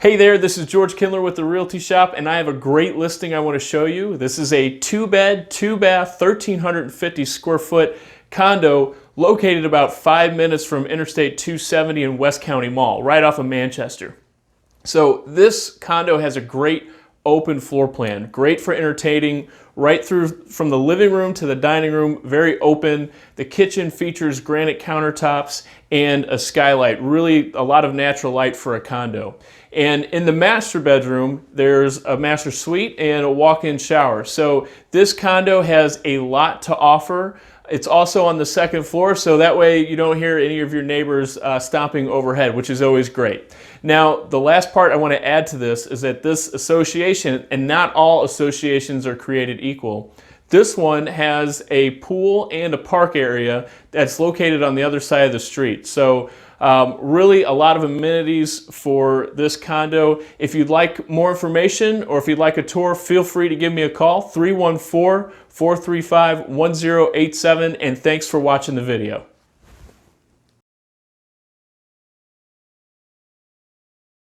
Hey there, this is George Kindler with the Realty Shop, and I have a great listing I want to show you. This is a 2-bed, 2-bath, 1,350 square foot condo located about 5 minutes from Interstate 270 in West County Mall, right off of Manchester. So this condo has a great open floor plan, great for entertaining right through from the living room to the dining room, very open. The kitchen features granite countertops and a skylight, really a lot of natural light for a condo. And in the master bedroom, there's a master suite and a walk-in shower. So this condo has a lot to offer. It's also on the second floor, so that way you don't hear any of your neighbors stomping overhead, which is always great. Now, the last part I want to add to this is that this association, and not all associations are created equal, this one has a pool and a park area that's located on the other side of the street. So really a lot of amenities for this condo. If you'd like more information or if you'd like a tour, feel free to give me a call, 314-435-1087, and thanks for watching the video.